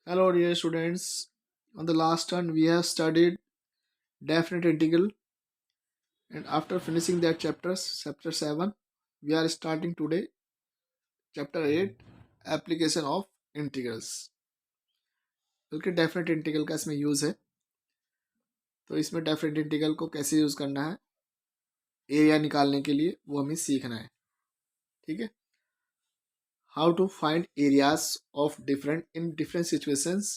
Hello, dear students. On the last turn, we have studied definite integral, and after finishing that chapter 7, we are starting today chapter 8, application of integrals. बल्कि definite integral का इसमें use है, तो इसमें definite integral को कैसे use करना है एरिया निकालने के लिए वो हमें सीखना है. ठीक है. How to find areas of different in different situations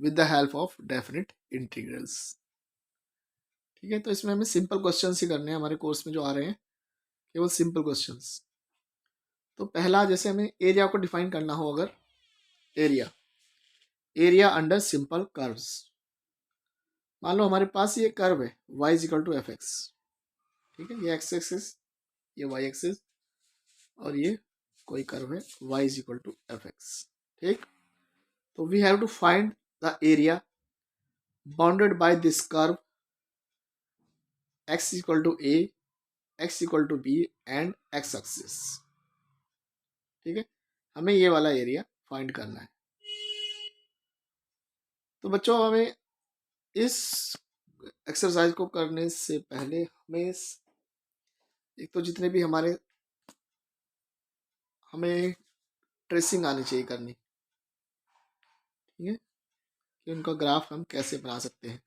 with the help of definite integrals. ठीक है. तो इसमें हमें सिंपल क्वेश्चंस ही करने हैं. हमारे कोर्स में जो आ रहे हैं केवल सिंपल क्वेश्चंस. तो पहला, जैसे हमें एरिया को डिफाइन करना हो, अगर एरिया अंडर सिंपल कर्व्स. मान लो हमारे पास ये कर्व है y is equal to f x. ठीक है. ये एक्स एक्सिस, ये y एक्सिस, और ये कोई कर्व है y is equal to f x. ठीक. तो we have to find the area bounded by this curve x equal to a, x equal to b and x axis. ठीक है. हमें ये वाला एरिया फाइंड करना है. तो बच्चों, हमें इस एक्सरसाइज को करने से पहले हमें एक तो जितने भी हमें ट्रेसिंग आनी चाहिए करनी. ठीक है. कि उनका ग्राफ हम कैसे बना सकते हैं,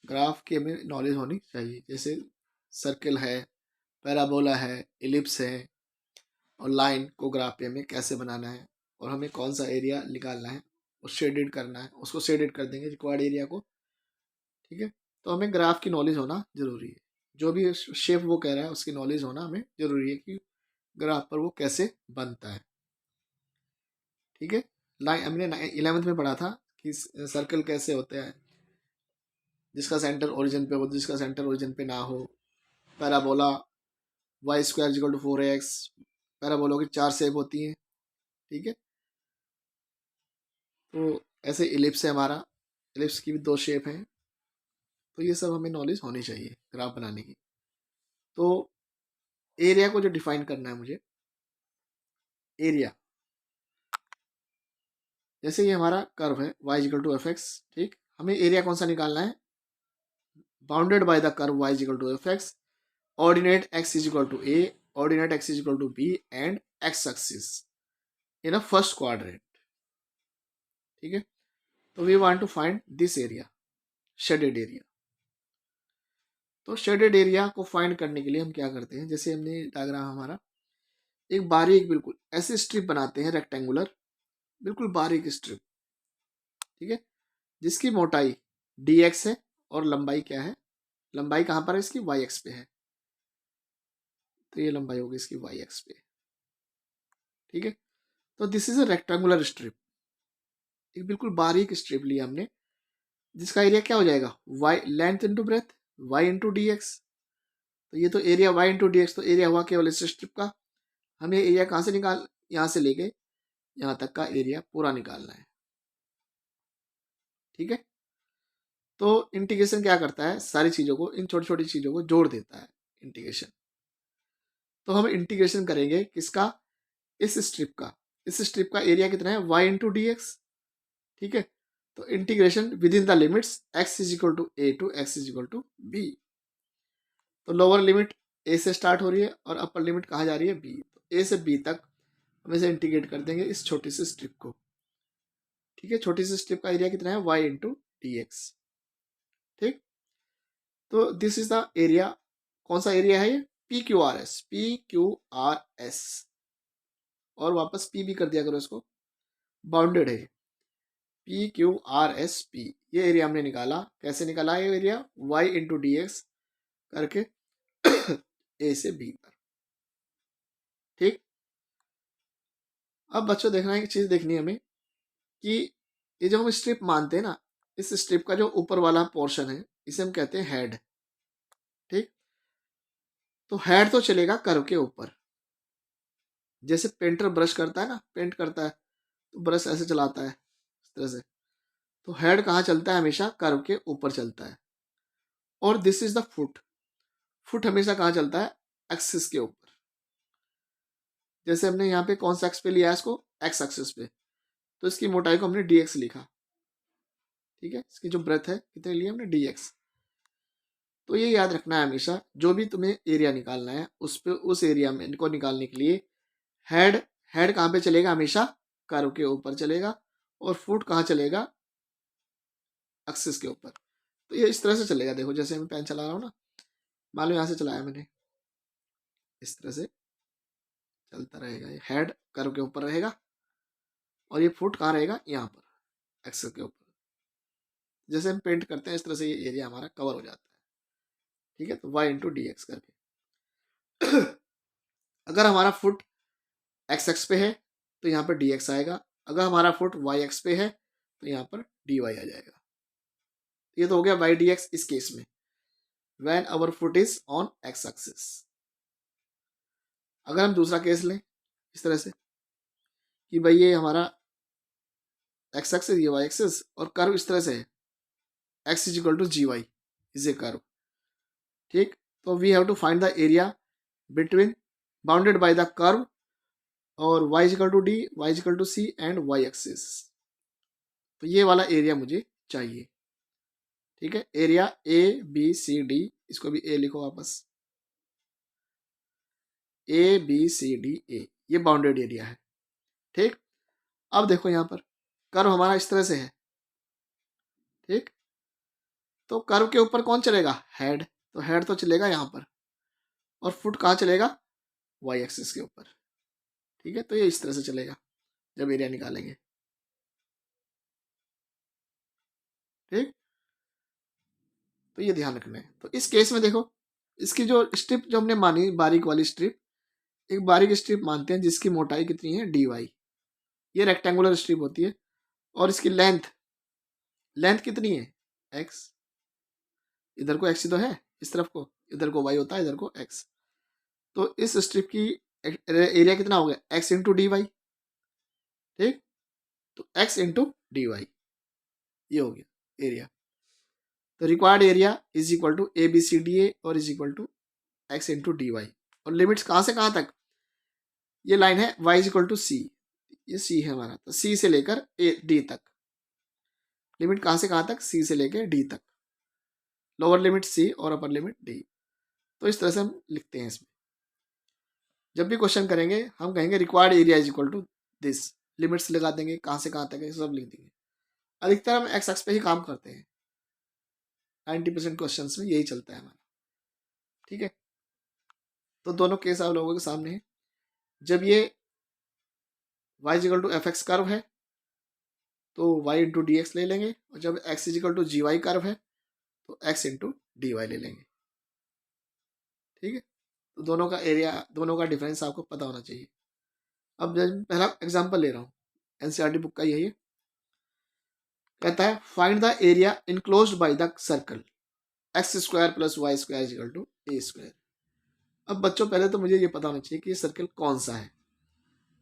ग्राफ की हमें नॉलेज होनी चाहिए. जैसे सर्कल है, पैराबोला है, इलिप्स है, और लाइन को ग्राफ पे हमें कैसे बनाना है, और हमें कौन सा एरिया निकालना है और शेडेड करना है. उसको शेडेड कर देंगे रिक्वायर्ड एरिया को. ठीक है. तो हमें ग्राफ की नॉलेज होना जरूरी है. जो भी शेप वो कह रहा है उसकी नॉलेज होना हमें जरूरी है कि ग्राफ पर वो कैसे बनता है. ठीक है. लाइन हमने 11th में पढ़ा था कि सर्कल कैसे होते हैं, जिसका सेंटर ओरिजिन पे हो, जिसका सेंटर ओरिजिन पे ना हो. Parabola y square equal to 4x. Parabola की 4 शेप होती हैं. ठीक है. तो ऐसे इलिप्स है हमारा, इलिप्स की भी 2 शेप हैं. तो ये सब हमें नॉलेज होनी चाहिए ग्राफ बनाने की. तो एरिया को जो डिफाइन करना है मुझे, एरिया जैसे ये हमारा कर्व है y equal to f x. ठीक. हमें एरिया कौन सा निकालना है, bounded by the curve y equal to f x, ordinate x is equal to a, ordinate x is equal to b and x axis in a first quadrant. ठीक है. तो we want to find this area, shaded area. तो shaded area को find करने के लिए हम क्या करते हैं, जैसे हमने डायग्राम हमारा एक बारीक बिल्कुल ऐसे स्ट्रिप बनाते हैं रेक्टेंगुलर, बिल्कुल बारीक स्ट्रिप. ठीक है. जिसकी मोटाई dx है और लंबाई क्या है, लंबाई कहां पर है इसकी, y एक्स पे है. तो ये लंबाई होगी इसकी y एक्स पे. ठीक है. तो this is a rectangular strip, एक बिल्कुल बारीक स्ट्रिप लिया हमने, जिसका एरिया क्या हो जाएगा, y length into breadth, y into D x. तो ये तो area y into D x, तो एरिया हुआ केवल इस स्ट्रिप का. हमें एरिया कहाँ से निकाल, यहाँ से लेके यहाँ तक का एरिया पूरा निकालना है. ठीक है. तो इंटीग्रेशन क्या करता है, सारी चीज़ों को, इन छोटी छोटी चीज़ों को जोड़ देता है इंटीग्रेशन. तो हम इंटीग्रेशन करेंगे किसका, इस स्ट्रिप का. इस स्ट्रिप का एरिया कितना है, y इंटू डी एक्स. ठीक है. तो integration within the limits x is equal to a to x is equal to b. तो लोअर लिमिट a से स्टार्ट हो रही है और अपर लिमिट कहाँ जा रही है, b. तो a से b तक हम इसे इंटीग्रेट कर देंगे इस छोटी सी स्ट्रिप को. ठीक है. छोटी सी स्ट्रिप का एरिया कितना है, y इंटू डी एक्स. ठीक. तो दिस इज द एरिया. कौन सा एरिया है ये, P Q R S, P Q R S, और वापस पी भी कर दिया करो इसको, बाउंडेड है P Q R S P. ये एरिया हमने निकाला. कैसे निकाला ये area, y into D x करके ए से बी पर. ठीक. अब बच्चों देखना है, एक चीज देखनी है हमें कि ये जो हम स्ट्रिप मानते हैं ना, इस स्ट्रिप का जो ऊपर वाला पोर्शन है इसे हम कहते हैं हेड. ठीक. तो हेड तो चलेगा कर्व के ऊपर. जैसे पेंटर ब्रश करता है ना, पेंट करता है तो ब्रश ऐसे चलाता है इस तरह से. तो हेड कहाँ चलता है, हमेशा कर्व के ऊपर चलता है. और this is the foot. Foot हमेशा कहाँ चलता है, एक्सिस के ऊपर. जैसे हमने यहाँ पे कौन सा एक्स पे लिया है इसको, एक्स एक्सिस पे, तो इसकी मोटाई को हमने dx लिखा, ठीक है। इसकी जो ब्रेथ है कितने लिए हमने dx। तो ये याद रखना है हमेशा, जो भी तुम्हें एरिया निकालना है उस पे, उस एरिया में इनको निकालने के लिए हेड, हेड कहाँ पे चलेगा, हमेशा कर्व के ऊपर चलेगा, और फुट कहाँ चलेगा, एक्सिस के ऊपर। तो ये इस तरह से चलेगा, देखो जैसे मैं पेन चला रहा हूँ ना, मान लो यहाँ से चलाया मैंने, इस तरह से चलता रहेगा, ये हेड कर्व के ऊपर रहेगा, और ये फुट कहाँ रहेगा, यहाँ पर एक्सिस के ऊपर। जैसे हम पेंट करते हैं इस तरह से ये एरिया हमारा कवर हो जाता है, ठीक है। तो y इंटू डी एक्स करके अगर हमारा फुट एक्स एक्स पे है तो यहाँ पर डी एक्स आएगा, अगर हमारा फुट वाई एक्स पे है तो यहाँ पर डी वाई आ जाएगा। ये तो हो गया वाई डी एक्स इस केस में, when our foot is on x axis. अगर हम दूसरा केस लें इस तरह से कि भाई ये हमारा एक्स एक्सिस, ये वाई एक्सिस, और कर्व इस तरह से है, x is equal to g y is a curve, ठीक। तो we have to find the area between bounded by the curve और y is equal to d, y is equal to c and y axis. तो ये वाला area मुझे चाहिए, ठीक है। Area A B C D, इसको भी ए लिखो वापस, ए बी सी डी ए, ये बाउंडेड एरिया है, ठीक। अब देखो यहाँ पर कर्व हमारा इस तरह से है, ठीक। तो कर्व के ऊपर कौन चलेगा, हेड, तो हेड तो चलेगा यहाँ पर, और फुट कहाँ चलेगा, वाई एक्सिस के ऊपर, ठीक है। तो ये इस तरह से चलेगा जब एरिया निकालेंगे, ठीक। तो ये ध्यान रखना है। तो इस केस में देखो, इसकी जो स्ट्रिप जो हमने मानी, बारीक वाली स्ट्रिप, एक बारीक स्ट्रिप मानते हैं जिसकी मोटाई कितनी है, डी वाई, ये रेक्टेंगुलर स्ट्रिप होती है, और इसकी लेंथ, लेंथ कितनी है, एक्स, इधर को एक्स ही तो है, इस तरफ को, इधर को वाई होता है, इधर को एक्स। तो इस स्ट्रिप की एरिया कितना हो गया, एक्स इंटू डी वाई, ठीक। तो एक्स इंटू डी वाई, ये हो गया एरिया। तो required area is equal to A B C D A, और is equal to X into D Y. और लिमिट्स कहाँ से कहाँ तक, ये लाइन है y is equal to C, ये सी है हमारा, तो सी से लेकर ए डी तक, लिमिट कहाँ से कहाँ तक, सी से लेकर डी तक, लोअर लिमिट सी और अपर लिमिट डी। तो इस तरह से हम लिखते हैं इसमें। जब भी क्वेश्चन करेंगे हम कहेंगे required area is equal to this, limits लगा देंगे कहाँ से कहाँ तक है, सब लिख देंगे। अधिकतर हम एक्स एक्स पे ही काम करते हैं, 90% क्वेश्चन में यही चलता है हमारा, ठीक है। तो दोनों केस आप लोगों के सामने है। जब ये y is equal to f x curve है तो y इंटू डी एक्स ले लेंगे, और जब x is equal to g y curve है तो x इंटू डी वाई ले लेंगे, ठीक है। तो दोनों का एरिया, दोनों का डिफरेंस आपको पता होना चाहिए। अब जब पहला एग्जांपल ले रहा हूँ, एनसीईआरटी बुक का यही है, कहता है find the area enclosed by the circle x square plus y square is equal to a square. अब बच्चों पहले तो मुझे ये पता होना चाहिए कि ये सर्कल कौन सा है।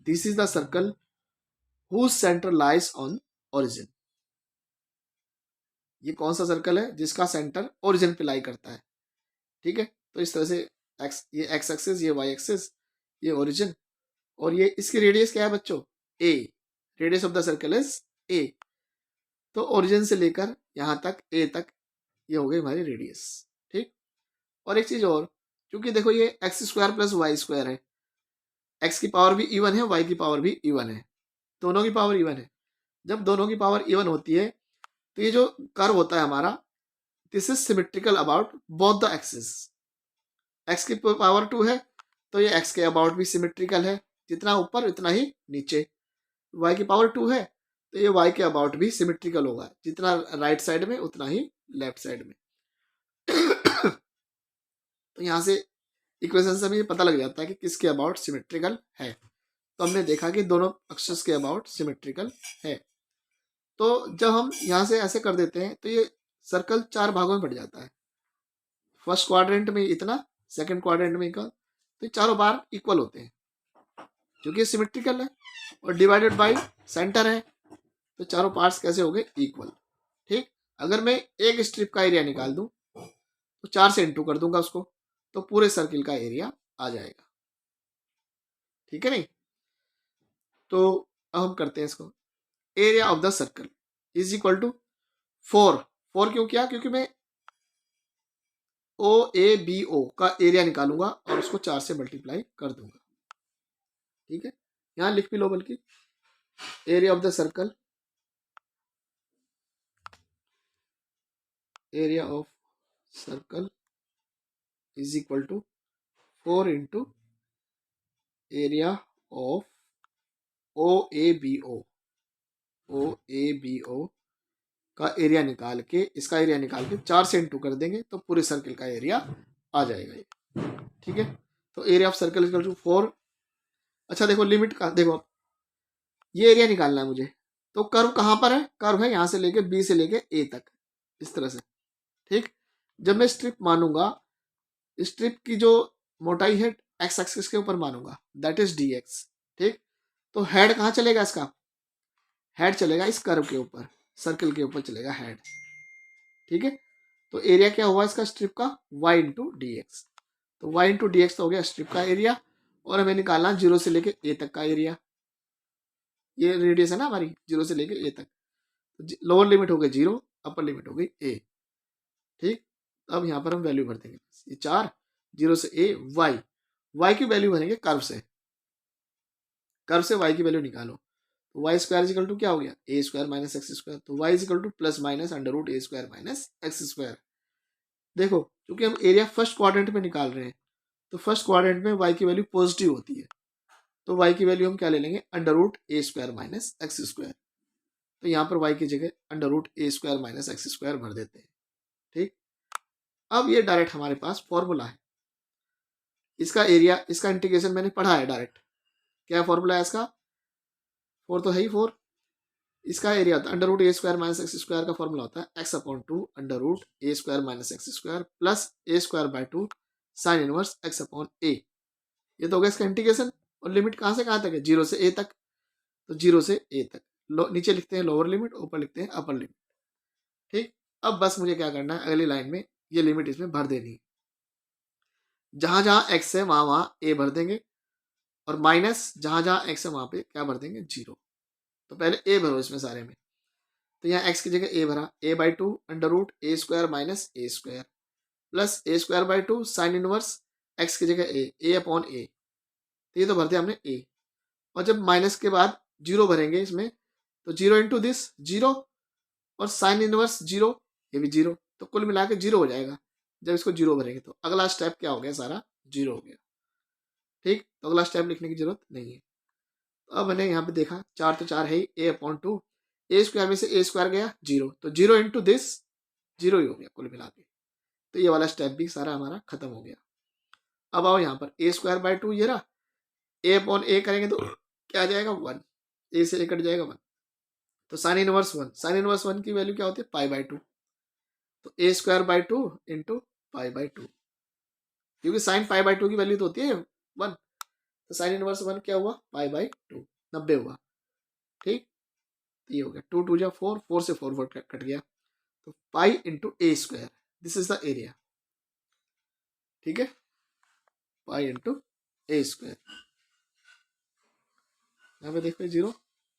This is the circle whose centre lies on origin. ये कौन सा सर्कल है जिसका सेंटर ओरिजिन पे लाई करता है, ठीक है। तो इस तरह से एक्स, ये एक्स एक्सिस, ये वाई एक्सिस, ये ओरिजिन, और ये इसकी रेडियस क्या है बच्चों, a, radius of the circle is a. तो ओरिजिन से लेकर यहाँ तक ए तक, ये हो गई हमारी रेडियस, ठीक। और एक चीज और, क्योंकि देखो ये x square plus y square है, एक्स की पावर भी इवन है, वाई की पावर भी इवन है, दोनों की पावर इवन है। जब दोनों की पावर इवन होती है तो ये जो कर्व होता है हमारा, this is symmetrical about both the axis. X की पावर 2 है तो ये एक्स के अबाउट भी सिमेट्रिकल है, जितना ऊपर उतना ही नीचे। वाई की पावर 2 है तो ये वाई के अबाउट भी सिमेट्रिकल होगा, जितना राइट साइड में उतना ही लेफ्ट साइड में। तो यहाँ से इक्वेशन से हमें ये पता लग जाता है कि किसके अबाउट सिमेट्रिकल है। तो हमने देखा कि दोनों अक्षस के अबाउट सिमेट्रिकल है। तो जब हम यहाँ से ऐसे कर देते हैं तो ये सर्कल 4 भागों में बढ़ जाता है, फर्स्ट क्वाड्रेंट में इतना, सेकंड क्वाड्रेंट में इक्वल, तो चारों बार इक्वल होते हैं क्योंकि सिमेट्रिकल है, और डिवाइडेड बाय सेंटर है, तो चारों पार्ट्स कैसे हो गए, इक्वल, ठीक। अगर मैं एक स्ट्रिप का एरिया निकाल दूं तो 4 से इंटू कर दूंगा उसको, तो पूरे सर्किल का एरिया आ जाएगा, ठीक है नहीं। तो अब हम करते हैं इसको, area of the circle is equal to 4। 4 क्यों किया? क्योंकि मैं OABO का एरिया निकालूंगा और उसको 4 से मल्टीप्लाई कर दूंगा। ठीक है, यहां लिख भी लो, बल्कि area of the circle, area of circle is equal to 4 into area of OABO। OABO का एरिया निकाल के, इसका एरिया निकाल के 4 से इंटू कर देंगे तो पूरे सर्कल का एरिया आ जाएगा ये। ठीक है, तो area of circle equal to 4। अच्छा देखो लिमिट का, देखो ये एरिया निकालना है मुझे, तो कर्व कहाँ पर है? कर्व है यहाँ से लेके बी से लेके ए तक, इस तरह से। ठीक, जब मैं स्ट्रिप मानूंगा, स्ट्रिप की जो मोटाई है एक्स एक्सिस के ऊपर मानूंगा, दैट इज dx। ठीक, तो हेड कहाँ चलेगा इसका? हेड चलेगा इस कर्व के ऊपर, सर्कल के ऊपर चलेगा हेड। ठीक है, तो एरिया क्या हुआ इसका स्ट्रिप का? y into D x. तो y इंटू डी एक्स तो हो गया स्ट्रिप का एरिया, और हमें निकालना 0 से लेके a तक का एरिया। ये रेडियस है ना हमारी 0 से लेके a तक, तो लोअर लिमिट हो गई 0, अपर लिमिट हो गई a। ठीक, अब यहाँ पर हम वैल्यू भर देंगे, ये 4, 0 से a, y की वैल्यू भरेंगे कर्व से, कर्व से y की वैल्यू निकालो। तो वाई स्क्वायर इजिकल टू क्या हो गया? A square minus x square. तो y equal to plus minus under root a square minus x square. देखो क्योंकि हम एरिया फर्स्ट क्वाड्रेंट में निकाल रहे हैं, तो फर्स्ट क्वाड्रेंट में वाई की वैल्यू पॉजिटिव होती है, तो वाई की वैल्यू हम क्या ले लेंगे? Under root a square minus x square. तो यहाँ पर वाई की जगह under root a square minus x square भर देते हैं। ठीक, अब ये डायरेक्ट हमारे पास फॉर्मूला है, इसका एरिया, इसका इंटीग्रेशन मैंने पढ़ा है डायरेक्ट। क्या फॉर्मूला है इसका? 4 तो है ही 4। इसका एरिया होता है under root a square minus x square का फॉर्मूला होता है x upon 2 under root a square minus x square plus a square by 2 sine inverse x upon a. ये तो हो गया इसका इंटीग्रेशन। और लिमिट कहाँ से कहाँ तक है? 0 से a तक, तो 0 से a तक नीचे लिखते हैं लोअर लिमिट, ऊपर लिखते हैं अपर लिमिट। ठीक, अब बस मुझे क्या करना है, अगली लाइन में ये लिमिट इसमें भर देनी है। जहां जहां x है वहां वहां a भर देंगे, और माइनस जहां जहां x है वहां पे क्या भर देंगे? 0। तो पहले a भरो इसमें सारे में, तो यहाँ x की जगह a भरा, a by 2 under root a square minus a square plus a square by 2 sine inverse x की जगह a अपॉन a। तो ये तो भर दिया हमने a, और जब माइनस के बाद 0 भरेंगे इसमें, तो 0 इंटू दिस 0, और साइन इनवर्स 0, ये भी 0, तो कुल मिला के 0 हो जाएगा जब इसको 0 भरेंगे। तो अगला स्टेप क्या हो गया? सारा 0 हो गया। ठीक, तो अगला स्टेप लिखने की जरूरत नहीं है। तो अब मैंने यहाँ पे देखा 4 तो 4 है ही, a अपॉन 2, ए स्क्वायर में से ए स्क्वायर गया 0, तो 0 इंटू दिस 0 ही हो गया कुल मिला के। तो ये वाला स्टेप भी सारा हमारा खत्म हो गया। अब आओ यहाँ पर ए स्क्वायर बाय 2 ये रहा, ए अपॉन ए करेंगे तो क्या आ जाएगा? 1, ए से ए कट जाएगा 1, तो साइन इनवर्स 1, साइन इनवर्स 1 की वैल्यू क्या होती है? Pi by 2। तो a square by 2 into pi by 2, क्योंकि साइन पाई बाय 2 की वैल्यू तो होती है 1, तो साइन इनवर्स 1 क्या हुआ? पाई बाय 2, 90 हुआ। ठीक, तो ये हो गया 2 2 जा 4, 4 से 4 कट गया, तो pi into A square, this is the area. ठीक है, पाई इंटू ए स्क्वायर। यहाँ पे देखो 0,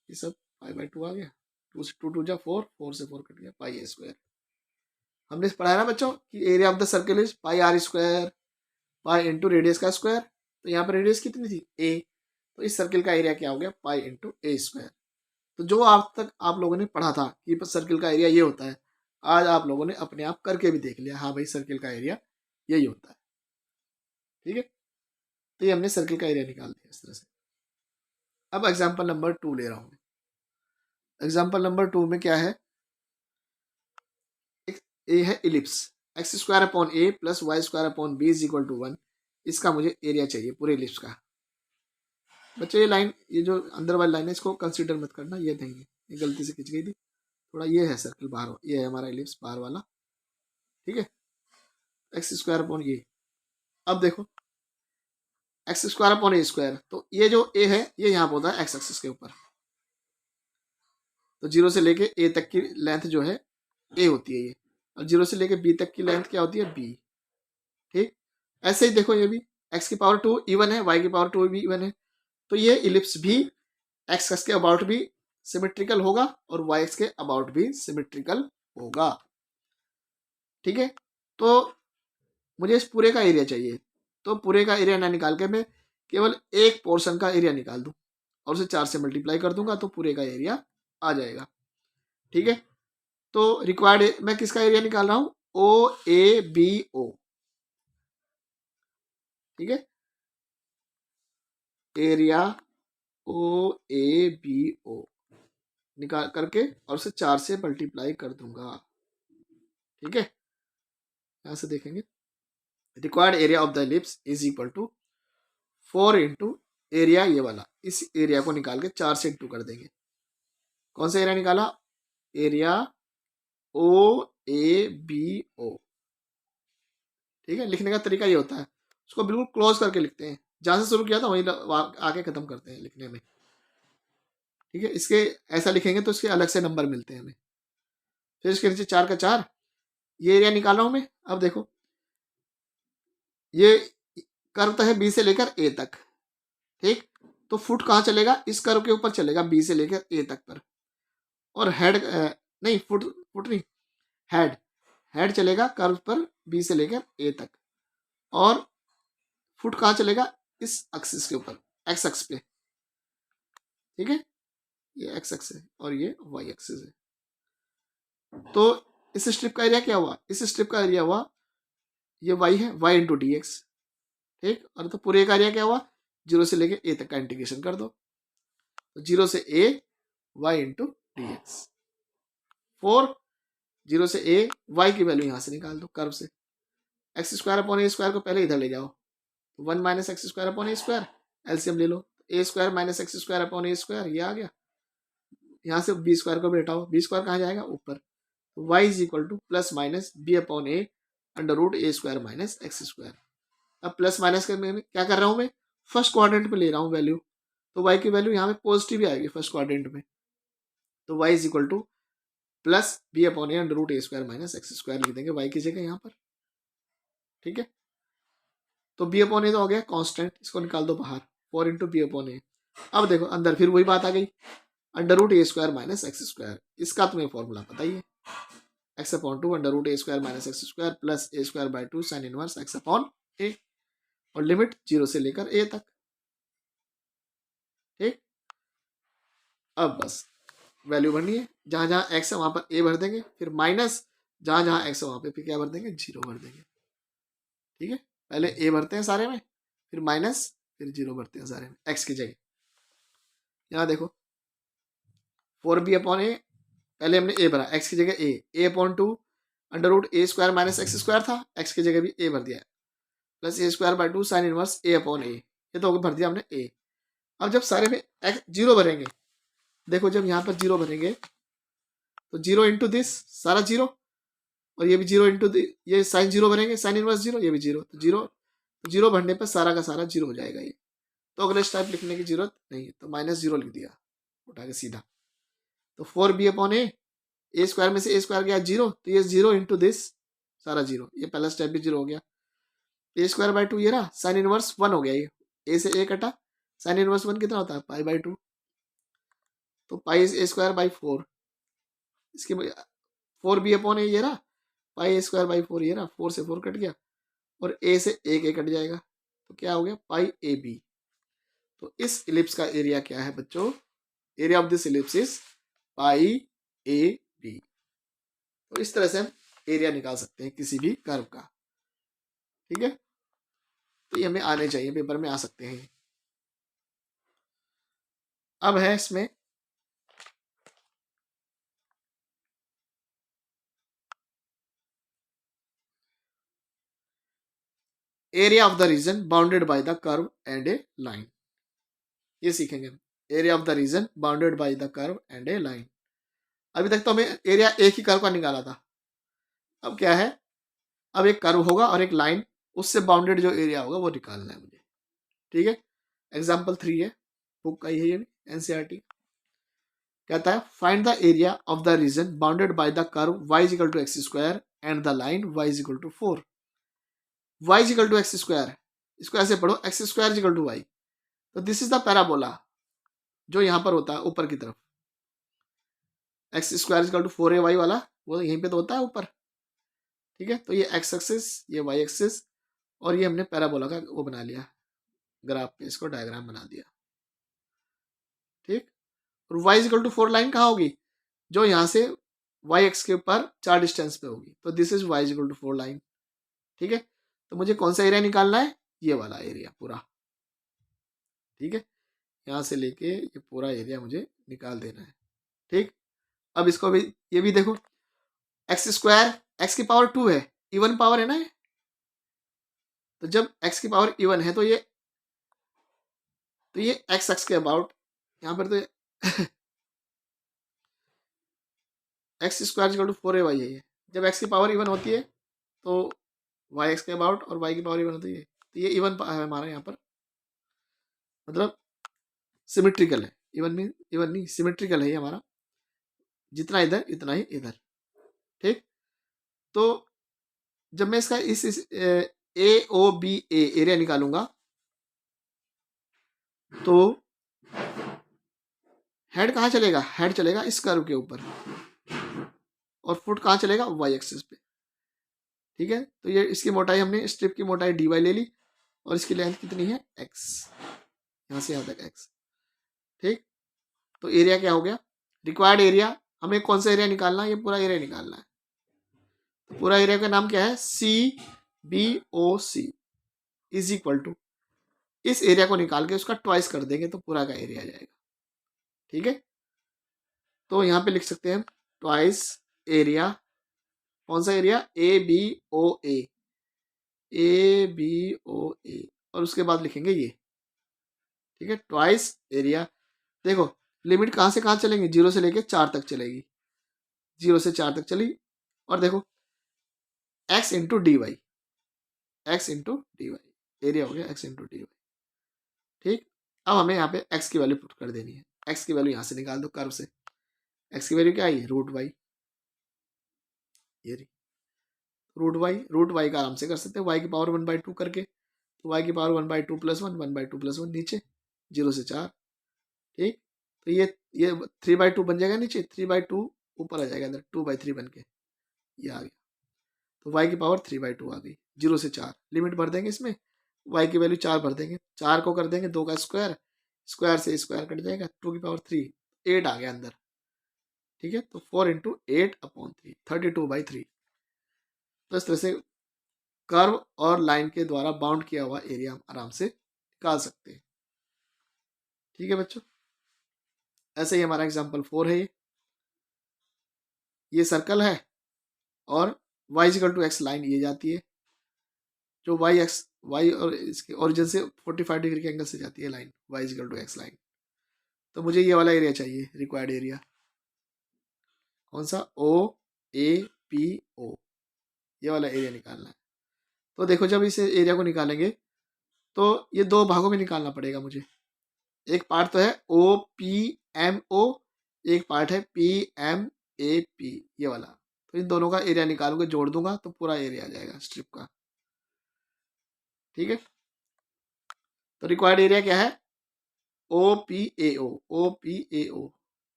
ये सब पाई बाय 2 आ गया, 2 से 2 2 जा 4, 4 से 4 कट गया, पाई ए स्क्वायर। हमने पढ़ा है ना बच्चों कि area of the circle is pi r square, pi into radius का स्क्वायर। तो यहाँ पर रेडियस कितनी थी? a, तो इस सर्कल का एरिया क्या हो गया? पाई इंटू ए स्क्वायर। तो जो आप तक आप लोगों ने पढ़ा था कि सर्कल का एरिया ये होता है, आज आप लोगों ने अपने आप करके भी देख लिया, हाँ भाई सर्कल का एरिया यही होता है। ठीक है, तो ये हमने सर्कल का एरिया निकाल दिया इस तरह से। अब एग्जाम्पल नंबर 2 ले रहा हूँ। एग्जाम्पल नंबर 2 में क्या है? ए है ellipse, x square upon a plus y square upon b is equal to 1। इसका मुझे एरिया चाहिए पूरे इलिप्स का। बच्चों ये लाइन, ये जो अंदर वाली लाइन है इसको कंसीडर मत करना, ये नहीं है, ये गलती से खिंच गई थी थोड़ा। ये है सर्कल बाहर, ये है हमारा इलिप्स बाहर वाला। ठीक है, एक्स स्क्वायर अपॉन ये, अब देखो x square upon a square, तो ये जो ए है ये यहाँ पर होता है एक्स एक्सिस के ऊपर, तो 0 से लेके ए तक की लेंथ जो है ए होती है ये, और 0 से लेके बी तक की लेंथ क्या होती है? बी। ठीक, ऐसे ही देखो ये भी x की पावर 2 इवन है, y की पावर 2 भी इवन है, तो ये इलिप्स भी एक्स एक्स के अबाउट भी सिमेट्रिकल होगा और वाई एक्स के अबाउट भी सिमेट्रिकल होगा। ठीक है, तो मुझे इस पूरे का एरिया चाहिए, तो पूरे का एरिया ना निकाल के मैं केवल एक पोर्शन का एरिया निकाल दूं और उसे 4 से मल्टीप्लाई कर दूंगा तो पूरे का एरिया आ जाएगा। ठीक है, तो रिक्वायर्ड मैं किसका एरिया निकाल रहा हूं, ओ ए बी ओ। ठीक है, area O A B O निकाल करके और उसे 4 से मल्टीप्लाई कर दूंगा। ठीक है, यहां से देखेंगे required area of the ellipse is equal to 4 into area ये वाला, इस एरिया को निकाल के 4 से इंटू कर देंगे। कौन सा एरिया निकाला, area O A B O. ठीक है, लिखने का तरीका ये होता है, उसको बिल्कुल क्लोज करके लिखते हैं, जहां से शुरू किया था वहीं आके खत्म करते हैं लिखने में। ठीक है, इसके ऐसा लिखेंगे तो इसके अलग से नंबर मिलते हैं हमें। फिर इसके नीचे 4 का 4, ये एरिया निकाल रहा हूं मैं। अब देखो ये कर्व है बी से लेकर ए तक। ठीक, तो फुट कहाँ चलेगा, इस कर्व के ऊपर चलेगा बी से लेकर ए तक पर, और हेड नहीं फुट फुट नहीं हेड हेड चलेगा कर्व पर बी से लेकर ए तक, और फुट कहाँ चलेगा, इस एक्सिस के ऊपर, एक्स एक्स पे। ठीक है, ये एक्स एक्स है और ये वाई एक्सिस है। तो इस स्ट्रिप का एरिया क्या हुआ, इस स्ट्रिप का एरिया हुआ ये वाई है, वाई इंटू डी एक्स। ठीक, और तो पूरे का एरिया क्या हुआ, 0 से लेके ए तक का इंटीग्रेशन कर दो, तो 0 से ए वाई इंटू डी एक्स। 4 0 से ए, वाई की वैल्यू यहां से निकाल दो कर्व से, x square upon a square को पहले इधर ले जाओ, तो 1 minus x square upon a square, LCM ले लो, a square minus x square upon a square, ये आ गया। यहाँ से बी स्क्वायर को भी हटाओ, बी स्क्वायर कहाँ जाएगा ऊपर, तो y is equal to plus minus b upon a under root a square minus x square. अब प्लस माइनस करने में क्या कर रहा हूँ मैं, फर्स्ट क्वाड्रेंट में ले रहा हूँ वैल्यू, तो वाई की वैल्यू यहाँ पे पॉजिटिव ही आएगी फर्स्ट क्वाड्रेंट में, तो y is equal to plus b upon a under root a square minus x square लिख देंगे वाई की जगह यहाँ पर। ठीक है, तो बी अपॉन ए तो हो गया कांस्टेंट, इसको निकाल दो बाहर, 4 इंटू बी अपॉन ए। अब देखो अंदर फिर वही बात आ गई, under root a square minus x square, इसका तुम्हें फॉर्मूला पता ही है, x upon two under root a square minus x square plus a square by two sine inverse x upon a, और लिमिट 0 से लेकर ए तक। ठीक, अब बस वैल्यू भरनी है, जहां जहां एक्स है वहां पर ए भर देंगे, फिर माइनस जहां जहां एक्स है वहां पे फिर क्या भर देंगे, 0 भर देंगे। ठीक है, पहले ए भरते हैं सारे में, फिर माइनस, फिर 0 भरते हैं सारे में एक्स की जगह। यहाँ देखो 4b अपॉन ए, पहले हमने ए भरा, एक्स की जगह a upon two under root a square minus x square था, एक्स की जगह भी ए भर दिया, plus a square by two sine inverse a upon a, ये तो भर दिया हमने ए। अब जब सारे में एक्स 0 भरेंगे, देखो जब यहाँ पर 0 भरेंगे तो 0 इंटू दिस सारा 0, और ये भी 0 इंटू ये साइन 0 भरेंगे, साइन इनवर्स 0, ये भी 0, तो 0 भरने पर सारा का सारा 0 हो जाएगा ये, तो अगले स्टेप लिखने की जरूरत नहीं है, तो माइनस 0 लिख दिया उठा के सीधा। तो 4b अपॉन ए स्क्वायर में से ए स्क्वायर गया 0, तो ये 0 इंटू दिस सारा 0, ये पहला स्टेप भी 0 हो गया। ए स्क्वायर बाई टू ये रहा, साइन इनवर्स 1 हो गया, ये ए से ए कटा, साइन इनवर्स 1 कितना होता है, पाई बाई टू, तो पाई ए स्क्वायर बाई 4, इसके 4b अपॉन ए ये रहा, पाई ए स्क्वायर बाई 4 ये रहा, 4 से 4 कट गया, और ए से ए कट जाएगा, तो क्या हो गया पाई ए बी। तो इस इलिप्स का एरिया क्या है बच्चों, area of this ellipse is pi a b. तो इस तरह से हम एरिया निकाल सकते हैं किसी भी कर्व का। ठीक है, तो ये हमें आने चाहिए, पेपर में आ सकते हैं। अब है इसमें area of the region bounded by the curve and A line, ये सीखेंगे हम, area of the region bounded by the curve and A line. अभी तक तो हमें एरिया एक ही कर्व का निकाला था, अब क्या है, अब एक कर्व होगा और एक लाइन, उससे बाउंडेड जो एरिया होगा वो निकालना है मुझे। ठीक है, एग्जाम्पल 3 है, बुक का ही है ये, एनसीईआरटी कहता है find the area of the region bounded by the curve y is equal to x square and the line y is equal to 4। y is equal to x square, इसको ऐसे पढ़ो, x square is equal to y, तो this is the parabola, जो यहाँ पर होता है ऊपर की तरफ, x square equal to 4ay वाला, वो यहीं पे तो होता है ऊपर। ठीक है, तो ये एक्स एक्सिस, ये वाई एक्सिस, और ये हमने पैराबोला का वो बना लिया ग्राफ पे, इसको डायग्राम बना दिया। ठीक, और y इक्वल टू 4 लाइन कहाँ होगी, जो यहाँ से y एक्स के ऊपर 4 डिस्टेंस पे होगी, तो this is y equal to 4 line. ठीक है, तो मुझे कौन सा एरिया निकालना है, ये वाला एरिया पूरा। ठीक है, यहाँ से लेके ये पूरा एरिया मुझे निकाल देना है। ठीक, अब इसको भी, ये भी देखो, एक्स स्क्वायर एक्स की पावर 2 है, इवन पावर है ना ये, तो जब एक्स की पावर इवन है तो ये एक्स एक्स के अबाउट, यहाँ पर तो x square equal to 4ay है ये। जब एक्स की पावर इवन होती है तो वाई एक्स के अबाउट, और वाई की पावर इवन होती है, तो ये इवन है हमारा यहाँ पर, मतलब सिमेट्रिकल है। इवन मीन, इवन नहीं, सिमेट्रिकल है ये हमारा, जितना इधर इतना ही इधर। ठीक, तो जब मैं इसका इस ए ओ बी ए एरिया निकालूंगा तो हेड कहाँ चलेगा, हेड चलेगा इस कर्व के ऊपर, और फुट कहाँ चलेगा, वाई एक्सिस पे। ठीक है, तो ये इसकी मोटाई, हमने स्ट्रिप की मोटाई dy ले ली, और इसकी लेंथ कितनी है, x, यहाँ से यहाँ तक x। ठीक, तो एरिया क्या हो गया, रिक्वायर्ड एरिया, हमें कौन सा एरिया निकालना है, ये पूरा एरिया निकालना है। तो पूरा एरिया का नाम क्या है, CBOC इज इक्वल टू, इस एरिया को निकाल के उसका ट्वाइस कर देंगे तो पूरा का एरिया आ जाएगा। ठीक है, तो यहाँ पे लिख सकते हैं ट्वाइस एरिया, कौन सा एरिया, ABOA, ABOA, और उसके बाद लिखेंगे ये। ठीक है, ट्वाइस एरिया। देखो लिमिट कहाँ से कहाँ चलेंगे, 0 से लेके 4 तक चलेगी, 0 से 4 तक चली, और देखो x into D y, x into D y, area हो गया x इंटू डी वाई। ठीक, अब हमें यहाँ पे x की वैल्यू पुट कर देनी है, x की वैल्यू यहाँ से निकाल दो कर्व से, x की वैल्यू क्या आई, √y, ये रही √y का आराम से कर सकते हैं, y की पावर 1/2 करके, तो y की पावर 1/2 + 1, 1/2 + 1 नीचे, 0 से 4। ठीक, तो ये 3/2 बन जाएगा नीचे, 3/2 ऊपर आ जाएगा इधर, 2/3 बन के ये आ गया, तो y की पावर 3/2 आ गई, 0 से 4 लिमिट भर देंगे इसमें, y की वैल्यू 4 भर देंगे, 4 को कर देंगे 2 का स्क्वायर, स्क्वायर से स्क्वायर कट जाएगा, 2 की पावर 3, 8 आ गया अंदर। ठीक है, तो 4 इंटू 8/3, 32/3। तो इस तरह से कर्व और लाइन के द्वारा बाउंड किया हुआ एरिया हम आराम से निकाल सकते हैं। ठीक है बच्चों, ऐसे ही हमारा एग्जाम्पल 4 है, ये सर्कल है, और y equal to x line ये जाती है, जो y और इसके ओरिजिन से 45 डिग्री के एंगल से जाती है line, y equal to x line. तो मुझे ये वाला एरिया चाहिए, रिक्वायर्ड एरिया कौन सा, OAPO, ये वाला एरिया निकालना है। तो देखो जब इस एरिया को निकालेंगे तो ये 2 भागों में निकालना पड़ेगा मुझे, एक पार्ट तो है OPMO, एक पार्ट है PMAP, ये वाला, तो इन दोनों का एरिया निकालूंगा, जोड़ दूंगा तो पूरा एरिया आ जाएगा स्ट्रिप का। ठीक है, तो रिक्वायर्ड एरिया क्या है, OPAO।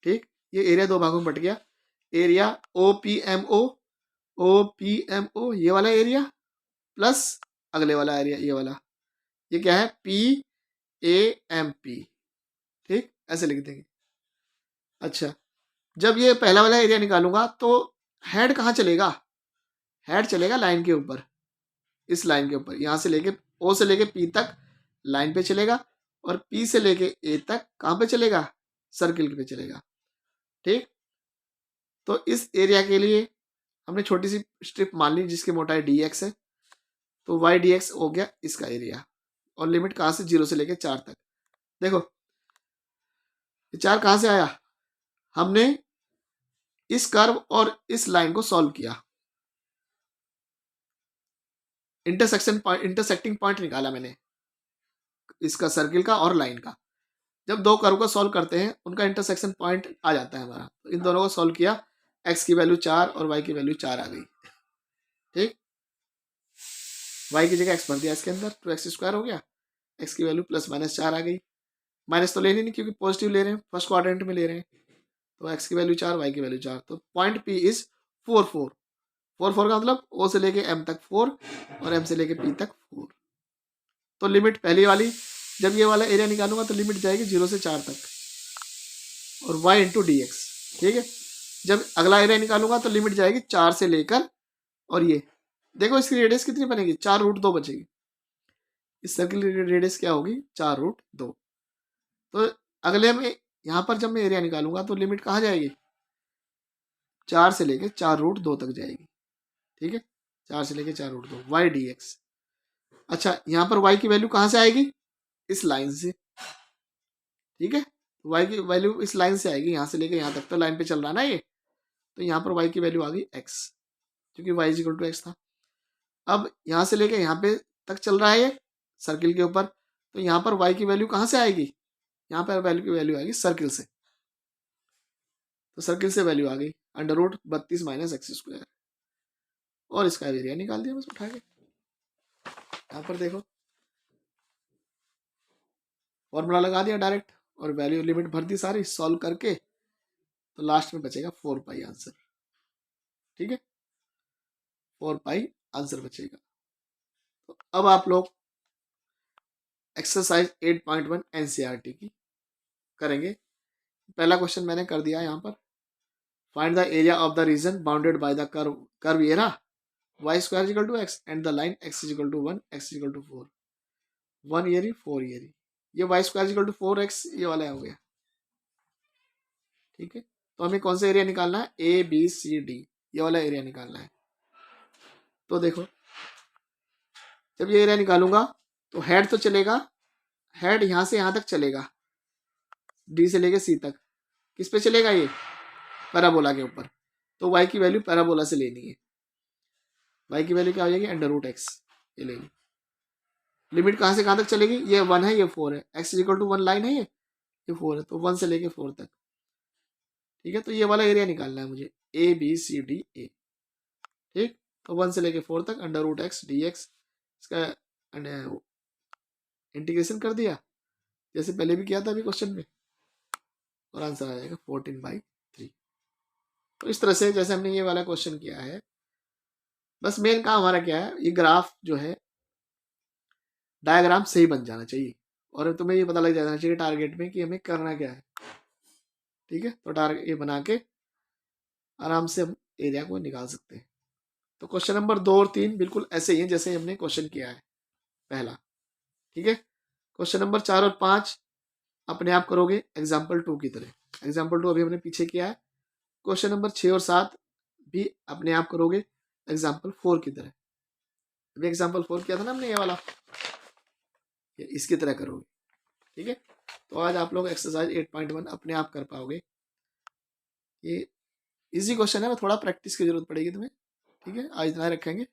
ठीक, ये एरिया 2 भागों में बट गया, एरिया OPMO ये वाला एरिया प्लस अगले वाला एरिया ये वाला, ये क्या है, PAMP। ठीक, ऐसे लिख देंगे। अच्छा, जब ये पहला वाला एरिया निकालूंगा तो हेड कहाँ चलेगा, हेड चलेगा लाइन के ऊपर, इस लाइन के ऊपर, यहाँ से लेके O से लेके P तक लाइन पे चलेगा, और P से लेके A तक कहाँ पे चलेगा, सर्किल पे चलेगा। ठीक, तो इस एरिया के लिए हमने छोटी सी स्ट्रिप मान ली जिसकी मोटाई dx है, तो y dx हो गया इसका एरिया, और लिमिट कहाँ से, 0 से लेके 4 तक। देखो ये 4 कहाँ से आया, हमने इस कर्व और इस लाइन को सॉल्व किया, इंटरसेक्टिंग पॉइंट निकाला मैंने इसका, सर्किल का और लाइन का। जब 2 कर्व को सॉल्व करते हैं उनका इंटरसेक्शन पॉइंट आ जाता है हमारा, तो इन दोनों को सॉल्व किया, x की वैल्यू 4 और y की वैल्यू 4 आ गई। ठीक, y की जगह x भर दिया इसके अंदर, तो x² हो गया, x की वैल्यू +- 4 आ गई। माइनस तो लेनी नहीं क्योंकि पॉजिटिव ले रहे हैं, फर्स्ट क्वाड्रेंट में ले रहे हैं। तो एक्स की वैल्यू 4, वाई की वैल्यू 4, तो पॉइंट पी इज 4 4 4 4 का मतलब ओ से लेके एम तक 4 और एम से लेके पी तक 4। तो लिमिट पहली वाली, जब ये वाला एरिया निकालूंगा तो लिमिट जाएगी 0 से 4 तक और y इंटू डी एक्स। ठीक है, जब अगला एरिया निकालूंगा तो लिमिट जाएगी 4 से लेकर, और ये देखो इसकी रेडियस कितनी बनेगी, 4√2 बचेगी। इस सर्किल की रेडियस क्या होगी, 4√2। तो अगले में यहाँ पर जब मैं एरिया निकालूंगा तो लिमिट कहाँ जाएगी, 4 से लेके 4√2 तक जाएगी। ठीक है, 4 से लेके 4√2 वाई डी एक्स। अच्छा, यहाँ पर y की वैल्यू कहाँ से आएगी, इस लाइन से। ठीक है, y की वैल्यू इस लाइन से आएगी, यहाँ से लेके यहाँ तक तो लाइन पे चल रहा ना ये, तो यहाँ पर y की वैल्यू आ गई x, क्योंकि y is equal to x था। अब यहाँ से लेके यहाँ पे तक चल रहा है ये सर्किल के ऊपर, तो यहाँ पर y की वैल्यू कहाँ से आएगी, यहाँ पर वैल्यू की वैल्यू आएगी सर्किल से। तो सर्किल से वैल्यू आ गई √32 माइनस एक्स स्क्वायर, और इसका एरिया निकाल दिया बस उठा के। यहाँ पर देखो फॉर्मूला लगा दिया डायरेक्ट और वैल्यू लिमिट भर दी सारी सॉल्व करके, तो लास्ट में बचेगा 4 पाई आंसर। ठीक है, 4 पाई आंसर बचेगा। तो अब आप लोग एक्सरसाइज 8.1 एनसीईआरटी की करेंगे। पहला क्वेश्चन मैंने कर दिया यहाँ पर, find the area of the region bounded by the curve ये रहा y square equal to x and the line x equal to 1, x equal to 4, 1 ये रही 4 ये रही, ये y square equal to 4x ये वाला हो गया। ठीक है, तो हमें कौन सा एरिया निकालना है, ए बी सी डी, ये वाला एरिया निकालना है। तो देखो जब ये एरिया निकालूंगा तो हेड तो चलेगा, हेड यहाँ से यहाँ तक चलेगा, डी से लेके सी तक। किस पे चलेगा, ये पैराबोला के ऊपर। तो y की वैल्यू पैराबोला से लेनी है, y की वैल्यू क्या हो जाएगी, √x, ये लेनी। लिमिट कहाँ से कहाँ तक चलेगी, ये 1 है ये 4 है, x इक्वल टू 1 लाइन है ये 4 है, तो 1 से लेके 4 तक। ठीक है, तो ये वाला एरिया निकालना है मुझे, ए बी सी डी ए। ठीक, तो 1 से लेके 4 तक √x dx, इसका इंटीग्रेशन कर दिया जैसे पहले भी किया था अभी क्वेश्चन में, और आंसर आ जाएगा 14/3। तो इस तरह से जैसे हमने ये वाला क्वेश्चन किया है, बस मेन काम हमारा क्या है, ये ग्राफ जो है डायग्राम सही बन जाना चाहिए, और तुम्हें ये पता लग जाना चाहिए टारगेट में कि हमें करना क्या है। ठीक है, तो टारगेट ये बना के आराम से हम एरिया को निकाल सकते हैं। तो क्वेश्चन नंबर 2 और 3 बिल्कुल ऐसे ही हैं जैसे हमने क्वेश्चन किया है पहला। ठीक है, क्वेश्चन नंबर 4 और 5 अपने आप करोगे एग्जाम्पल 2 की तरह। एग्जाम्पल 2 अभी हमने पीछे किया है। क्वेश्चन नंबर 6 और 7 भी अपने आप करोगे एग्जाम्पल 4 की तरह। अभी एग्जाम्पल 4 किया था ना हमने, ये वाला, ये इसकी तरह करोगे। ठीक है, तो आज आप लोग एक्सरसाइज 8.1 अपने आप कर पाओगे। ये इजी क्वेश्चन है, थोड़ा प्रैक्टिस की जरूरत पड़ेगी तुम्हें। ठीक है, आज इतना रखेंगे।